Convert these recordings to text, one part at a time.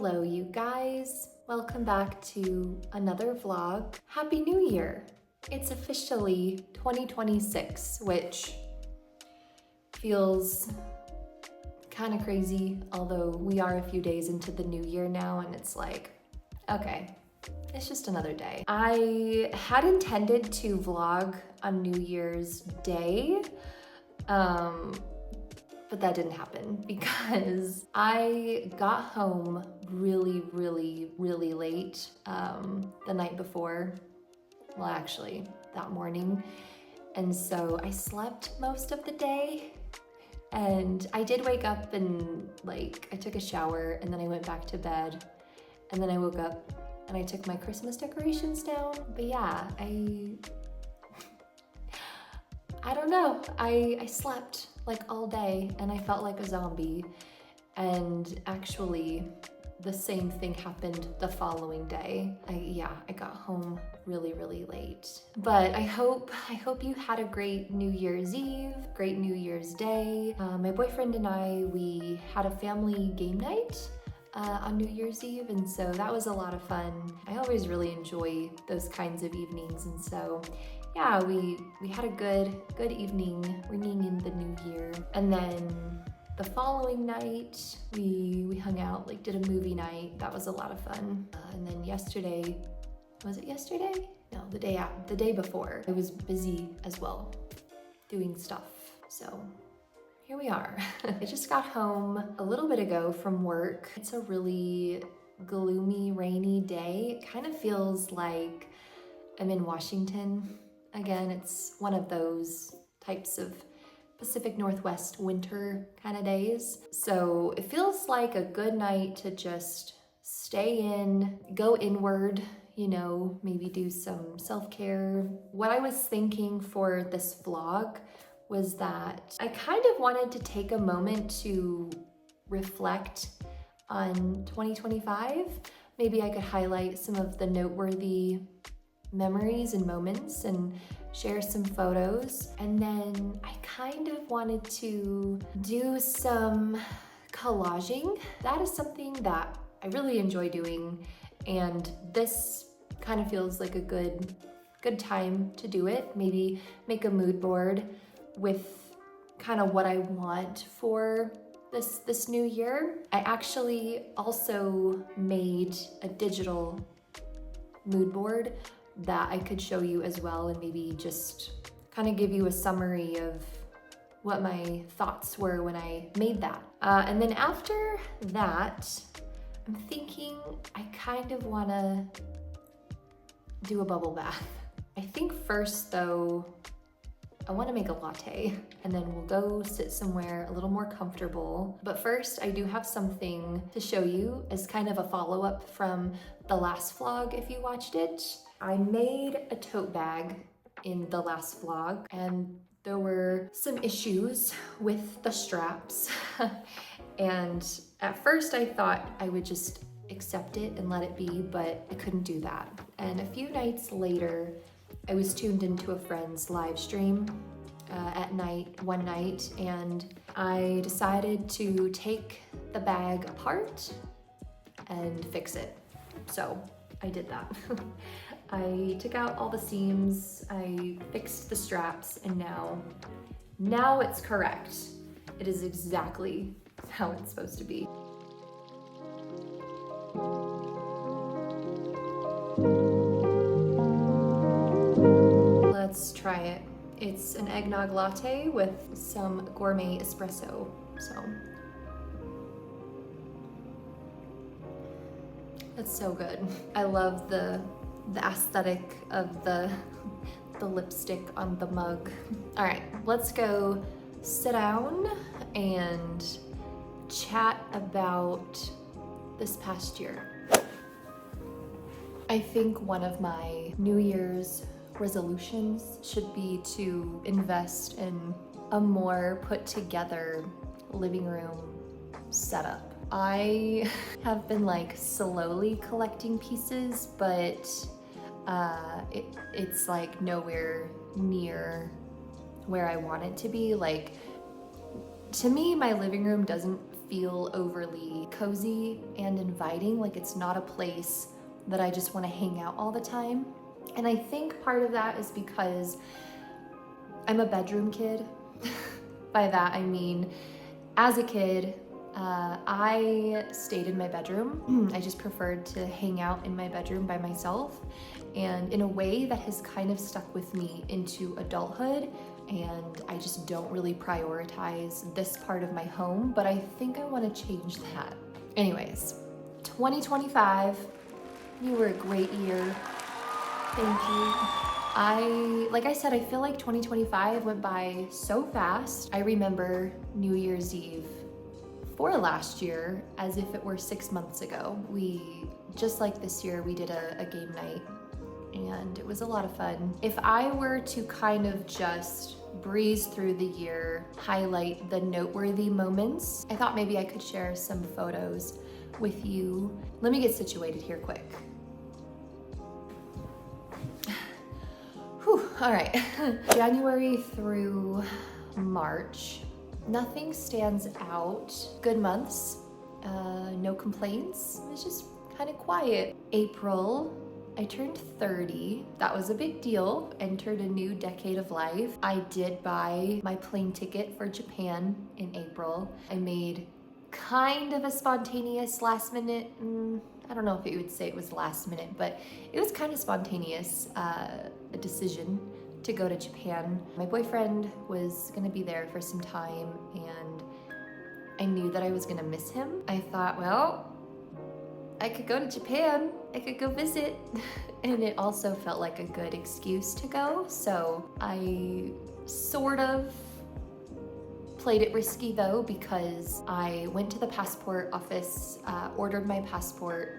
Hello you guys, welcome back to another vlog. Happy New Year! It's officially 2026, which feels kind of crazy, although we are a few days into the new year now and it's like, okay, it's just another day. I had intended to vlog on New Year's Day, but that didn't happen because I got home really late the night before. Well, actually, that morning. And so I slept most of the day. And I did wake up and I took a shower and then I went back to bed. And then I woke up and I took my Christmas decorations down. But yeah, I don't know. I slept all day and I felt like a zombie. And actually the same thing happened the following day. I got home really late. But I hope you had a great New Year's Eve, great New Year's Day. My boyfriend and I, we had a family game night on New Year's Eve, and so that was a lot of fun. I always really enjoy those kinds of evenings, and so yeah, we had a good evening ringing in the new year. And then the following night, we hung out, did a movie night. That was a lot of fun. And then yesterday, was it yesterday? No, the day before, I was busy as well, doing stuff. So here we are. I just got home a little bit ago from work. It's a really gloomy, rainy day. It kind of feels like I'm in Washington. Again, it's one of those types of Pacific Northwest winter kind of days. So it feels like a good night to just stay in, go inward, maybe do some self-care. What I was thinking for this vlog was that I kind of wanted to take a moment to reflect on 2025. Maybe I could highlight some of the noteworthy memories and moments and share some photos. And then I kind of wanted to do some collaging. That is something that I really enjoy doing, and this kind of feels like a good time to do it. Maybe make a mood board with kind of what I want for this new year. I actually also made a digital mood board that I could show you as well, and maybe just kind of give you a summary of what my thoughts were when I made that. And then after that, I'm thinking I kind of want to do a bubble bath. I think first though, I want to make a latte, and then we'll go sit somewhere a little more comfortable. But first, I do have something to show you as kind of a follow-up from the last vlog if you watched it. I made a tote bag in the last vlog, and there were some issues with the straps. And at first I thought I would just accept it and let it be, but I couldn't do that. And a few nights later, I was tuned into a friend's live stream at night, one night, and I decided to take the bag apart and fix it. So I did that. I took out all the seams, I fixed the straps, and now it's correct. It is exactly how it's supposed to be. Let's try it. It's an eggnog latte with some gourmet espresso, so. That's so good. I love the aesthetic of the lipstick on the mug. All right, let's go sit down and chat about this past year. I think one of my New Year's resolutions should be to invest in a more put together living room setup. I have been slowly collecting pieces, but it's nowhere near where I want it to be. To me, my living room doesn't feel overly cozy and inviting. Like it's not a place that I just want to hang out all the time. And I think part of that is because I'm a bedroom kid. By that I mean, as a kid, I stayed in my bedroom. I just preferred to hang out in my bedroom by myself. And in a way that has kind of stuck with me into adulthood. And I just don't really prioritize this part of my home, but I think I want to change that. Anyways, 2025, you were a great year. Thank you. Like I said, I feel like 2025 went by so fast. I remember New Year's Eve for last year as if it were 6 months ago. Just like this year, we did a game night and it was a lot of fun. If I were to kind of just breeze through the year, highlight the noteworthy moments, I thought maybe I could share some photos with you. Let me get situated here quick. Whew, all right. January through March, nothing stands out. Good months, no complaints. It was just kind of quiet. April, I turned 30. That was a big deal. Entered a new decade of life. I did buy my plane ticket for Japan in April. I made kind of a spontaneous last minute, I don't know if you would say it was last minute, but it was kind of spontaneous, a decision to go to Japan. My boyfriend was gonna be there for some time and I knew that I was gonna miss him. I thought, well, I could go to Japan, I could go visit. And it also felt like a good excuse to go. So I sort of played it risky though, because I went to the passport office, ordered my passport.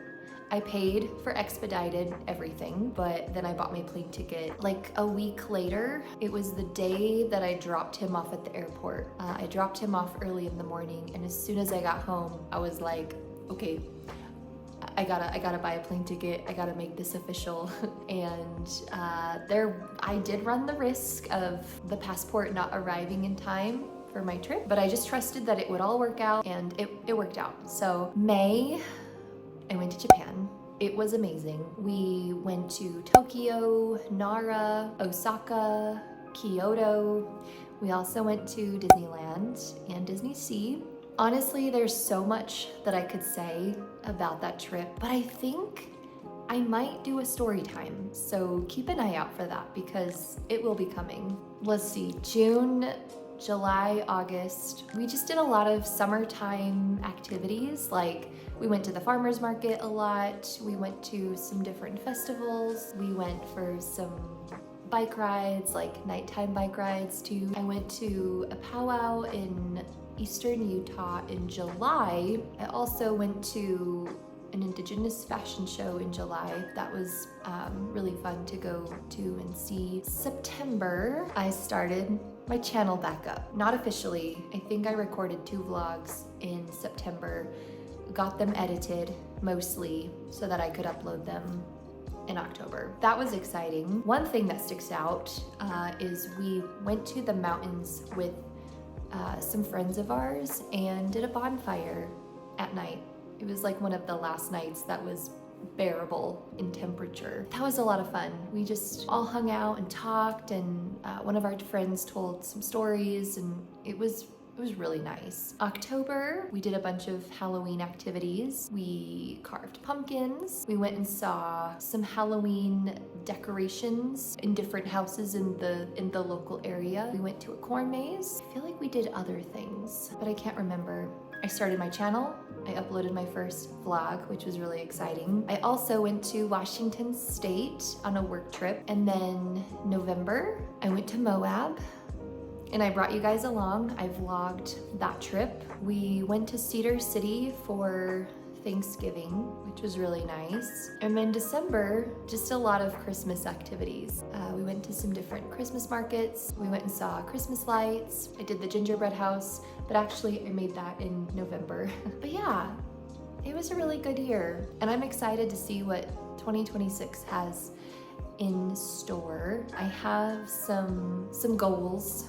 I paid for expedited everything, but then I bought my plane ticket like a week later. It was the day that I dropped him off at the airport. I dropped him off early in the morning, and as soon as I got home, I was like, okay, I gotta buy a plane ticket. I gotta make this official. And I did run the risk of the passport not arriving in time for my trip, but I just trusted that it would all work out, and it worked out. So May, I went to Japan. It was amazing. We went to Tokyo, Nara, Osaka, Kyoto. We also went to Disneyland and Disney Sea. Honestly, there's so much that I could say about that trip, but I think I might do a story time. So keep an eye out for that because it will be coming. Let's see, June, July, August. We just did a lot of summertime activities. Like we went to the farmer's market a lot. We went to some different festivals. We went for some bike rides, like nighttime bike rides too. I went to a powwow in Eastern Utah in July. I also went to an Indigenous fashion show in July. That was really fun to go to and see. September, I started my channel back up. Not officially. I think I recorded 2 vlogs in September, got them edited mostly so that I could upload them in October. That was exciting. One thing that sticks out is we went to the mountains with some friends of ours and did a bonfire at night. It was like one of the last nights that was bearable in temperature. That was a lot of fun. We just all hung out and talked, and one of our friends told some stories, and it was really nice. October, we did a bunch of Halloween activities. We carved pumpkins. We went and saw some Halloween decorations in different houses in the local area. We went to a corn maze. I feel like we did other things, but I can't remember. I started my channel. I uploaded my first vlog, which was really exciting. I also went to Washington State on a work trip. And then November, I went to Moab. And I brought you guys along. I vlogged that trip. We went to Cedar City for Thanksgiving, which was really nice. And then December, just a lot of Christmas activities. We went to some different Christmas markets. We went and saw Christmas lights. I did the gingerbread house, but actually I made that in November. But yeah, it was a really good year. And I'm excited to see what 2026 has in store. I have some goals.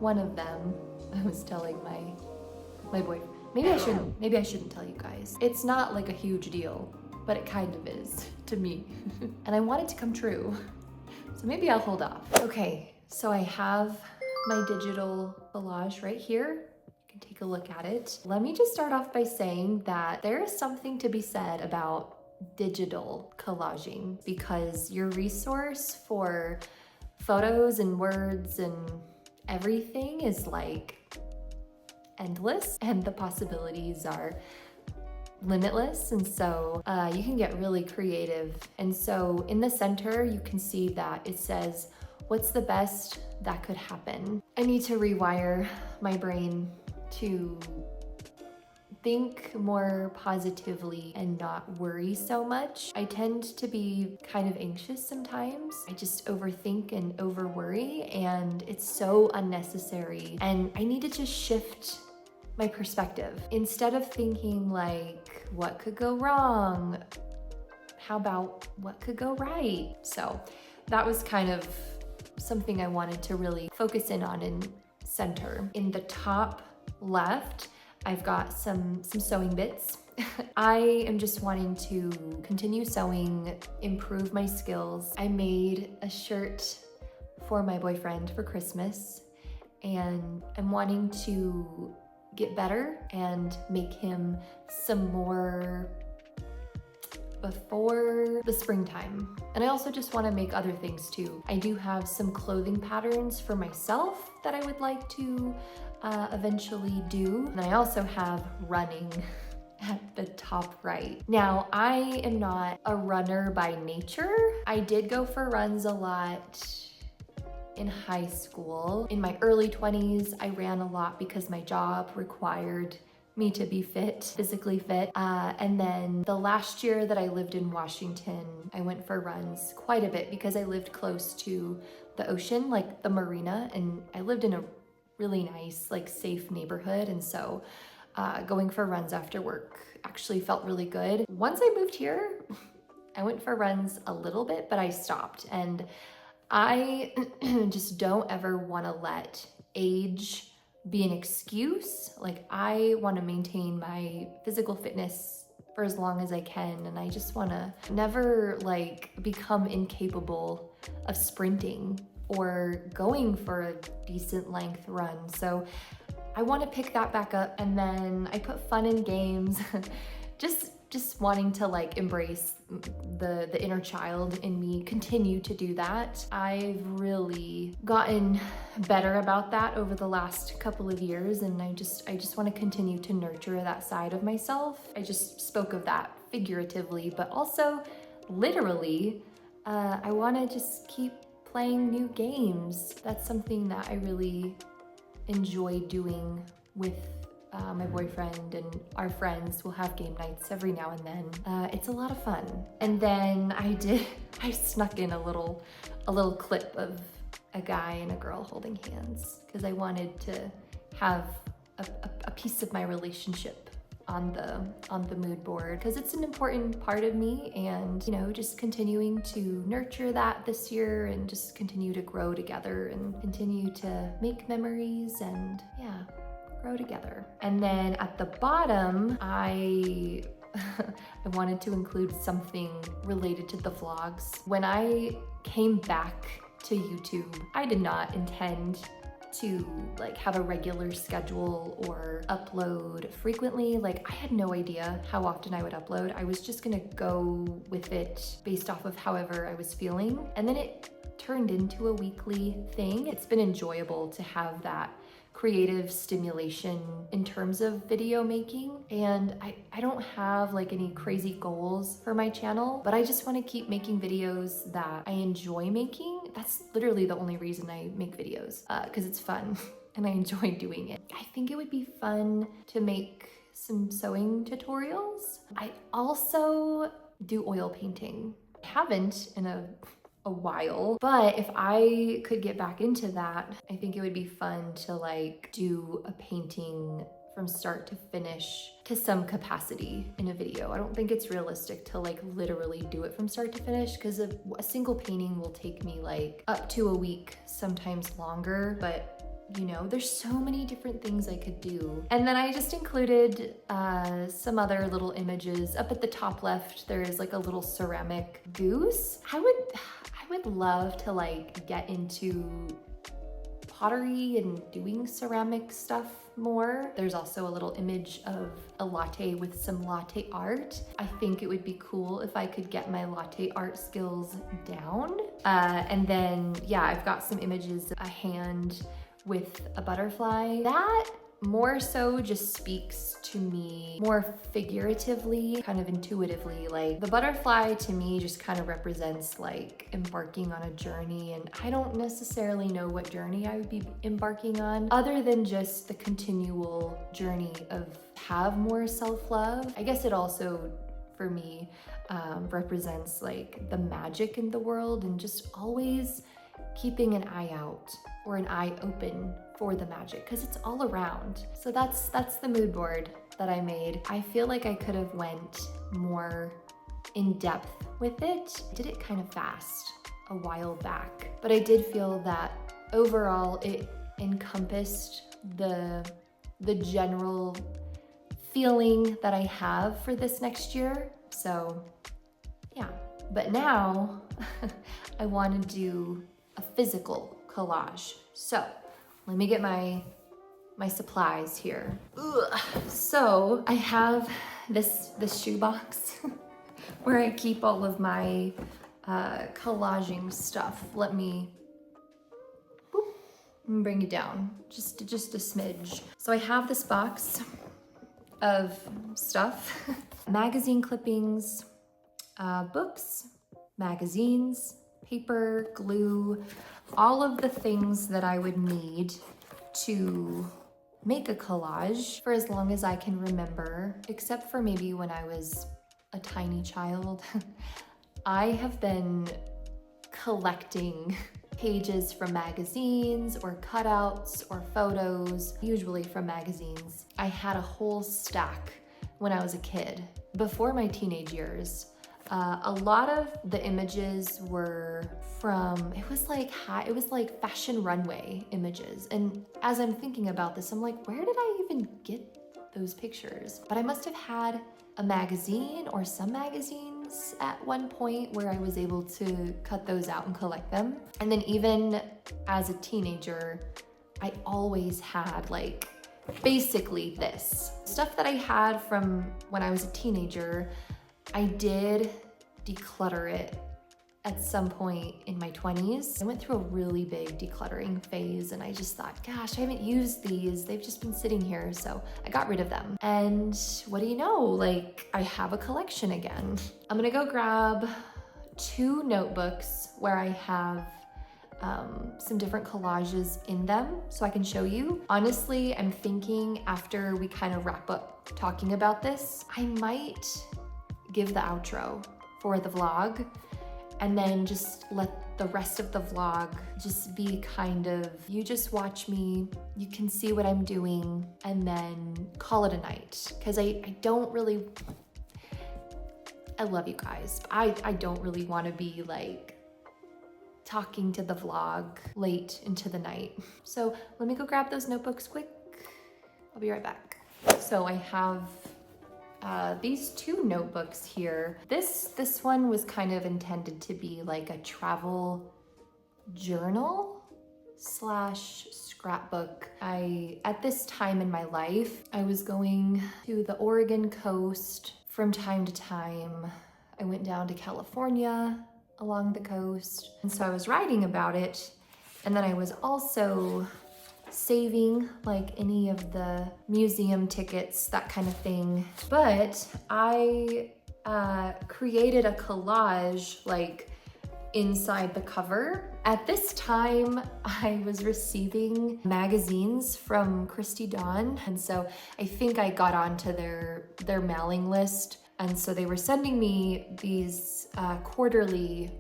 One of them, I was telling my boyfriend, Maybe I shouldn't tell you guys. It's not like a huge deal, but it kind of is to me. And I want it to come true. So maybe I'll hold off. Okay, so I have my digital collage right here. You can take a look at it. Let me just start off by saying that there is something to be said about digital collaging, because your resource for photos and words and everything is like endless, and the possibilities are limitless. And so you can get really creative. And so in the center, you can see that it says, what's the best that could happen? I need to rewire my brain to think more positively and not worry so much. I tend to be kind of anxious sometimes. I just overthink and over worry, and it's so unnecessary. And I need to just shift my perspective. Instead of thinking like, what could go wrong? How about what could go right? So that was kind of something I wanted to really focus in on and center. In the top left, I've got some sewing bits. I am just wanting to continue sewing, improve my skills. I made a shirt for my boyfriend for Christmas, and I'm wanting to get better and make him some more before the springtime. And I also just want to make other things too. I do have some clothing patterns for myself that I would like to eventually do. And I also have running at the top right. Now, I am not a runner by nature. I did go for runs a lot in high school. In my early 20s, I ran a lot because my job required me to be fit, physically fit. And then the last year that I lived in Washington, I went for runs quite a bit because I lived close to the ocean, like the marina, and I lived in a really nice, like safe neighborhood. And so going for runs after work actually felt really good. Once I moved here, I went for runs a little bit, but I stopped. And I just don't ever want to let age be an excuse. Like, I want to maintain my physical fitness for as long as I can, and I just want to never like become incapable of sprinting or going for a decent length run. So I want to pick that back up. And then I put fun in games, just wanting to like embrace the inner child in me, continue to do that. I've really gotten better about that over the last couple of years, and I just want to continue to nurture that side of myself. I just spoke of that figuratively, but also literally. I want to just keep playing new games. That's something that I really enjoy doing with my boyfriend and our friends. Will have game nights every now and then. It's a lot of fun. And then I snuck in a little clip of a guy and a girl holding hands because I wanted to have a piece of my relationship on the mood board, because it's an important part of me, and you know, just continuing to nurture that this year and just continue to grow together and continue to make memories and yeah, grow together. And then at the bottom, I wanted to include something related to the vlogs. When I came back to YouTube, I did not intend to like have a regular schedule or upload frequently. Like, I had no idea how often I would upload. I was just gonna go with it based off of however I was feeling. And then it turned into a weekly thing. It's been enjoyable to have that creative stimulation in terms of video making. And I don't have like any crazy goals for my channel, but I just want to keep making videos that I enjoy making. That's literally the only reason I make videos, because it's fun and I enjoy doing it. I think it would be fun to make some sewing tutorials. I also do oil painting. I haven't in a while, but if I could get back into that, I think it would be fun to like do a painting from start to finish to some capacity in a video. I don't think it's realistic to like literally do it from start to finish, because a single painting will take me like up to a week, sometimes longer. But you know, there's so many different things I could do. And then I just included some other little images. Up at the top left, there is like a little ceramic goose. I would love to like get into pottery and doing ceramic stuff more. There's also a little image of a latte with some latte art. I think it would be cool if I could get my latte art skills down. And then, yeah, I've got some images, a hand with a butterfly. That more so just speaks to me more figuratively, kind of intuitively. Like the butterfly to me just kind of represents like embarking on a journey, and I don't necessarily know what journey I would be embarking on other than just the continual journey of have more self-love. I guess it also, for me, represents like the magic in the world and just always keeping an eye out or an eye open for the magic, because it's all around. So that's the mood board that I made. I feel like I could have went more in depth with it. I did it kind of fast a while back, but I did feel that overall it encompassed the general feeling that I have for this next year. So yeah, but now I want to do a physical collage. So let me get my supplies here. Ugh. So I have this shoebox where I keep all of my collaging stuff. Let me bring it down just a smidge. So I have this box of stuff, magazine clippings, books, magazines, paper, glue, all of the things that I would need to make a collage for as long as I can remember, except for maybe when I was a tiny child. I have been collecting pages from magazines or cutouts or photos, usually from magazines. I had a whole stack when I was a kid, before my teenage years. A lot of the images were from, it was like fashion runway images. And as I'm thinking about this, I'm like, where did I even get those pictures? But I must have had a magazine or some magazines at one point where I was able to cut those out and collect them. And then even as a teenager, I always had like basically this stuff that I had from when I was a teenager. I did declutter it at some point in my 20s. I went through a really big decluttering phase and I just thought, gosh, I haven't used these. They've just been sitting here. So I got rid of them. And what do you know? Like, I have a collection again. I'm gonna go grab 2 notebooks where I have some different collages in them so I can show you. Honestly, I'm thinking after we kind of wrap up talking about this, I might give the outro for the vlog and then just let the rest of the vlog just be kind of, you just watch me, you can see what I'm doing, and then call it a night. Because I don't really, I love you guys. I don't really want to be like talking to the vlog late into the night. So let me go grab those notebooks quick. I'll be right back. So I have these 2 notebooks here. This one was kind of intended to be like a travel journal / scrapbook. At this time in my life, I was going to the Oregon coast from time to time. I went down to California along the coast. And so I was writing about it. And then I was also saving like any of the museum tickets, that kind of thing. But I created a collage like inside the cover. At this time, I was receiving magazines from Christy Dawn. And so I think I got onto their mailing list. And so they were sending me these quarterly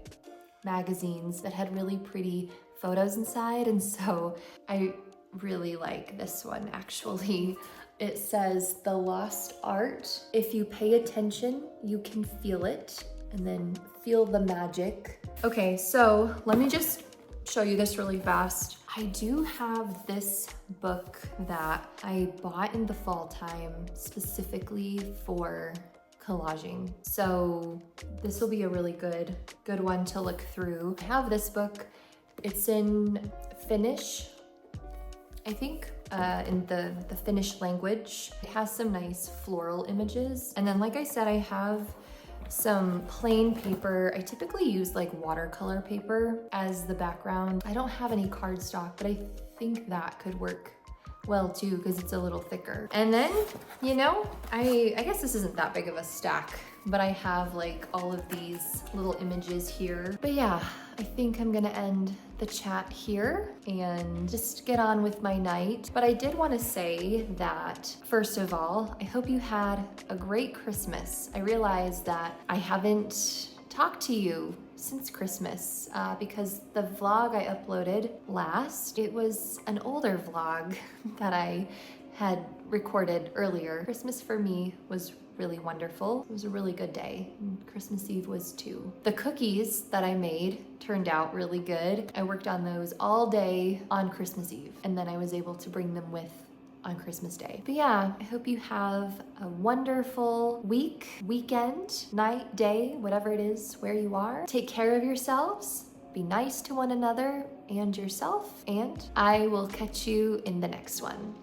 magazines that had really pretty photos inside. And so I really like this one actually. It says, "The lost art. If you pay attention, you can feel it." And then feel the magic. Okay, so let me just show you this really fast. I do have this book that I bought in the fall time specifically for collaging. So this will be a really good one to look through. I have this book. It's in Finnish, I think, in the Finnish language. It has some nice floral images. And then, like I said, I have some plain paper. I typically use like watercolor paper as the background. I don't have any cardstock, but I think that could work well too, because it's a little thicker. And then, you know, I guess this isn't that big of a stack, but I have like all of these little images here. But yeah, I think I'm gonna end the chat here and just get on with my night. But I did want to say that, first of all, I hope you had a great Christmas. I realized that I haven't talked to you since Christmas because the vlog I uploaded last, it was an older vlog that I had recorded earlier. Christmas for me was really wonderful. It was a really good day, and Christmas Eve was too. The cookies that I made turned out really good. I worked on those all day on Christmas Eve, and then I was able to bring them with on Christmas Day. But yeah, I hope you have a wonderful week, weekend, night, day, whatever it is, where you are. Take care of yourselves, be nice to one another and yourself, and I will catch you in the next one.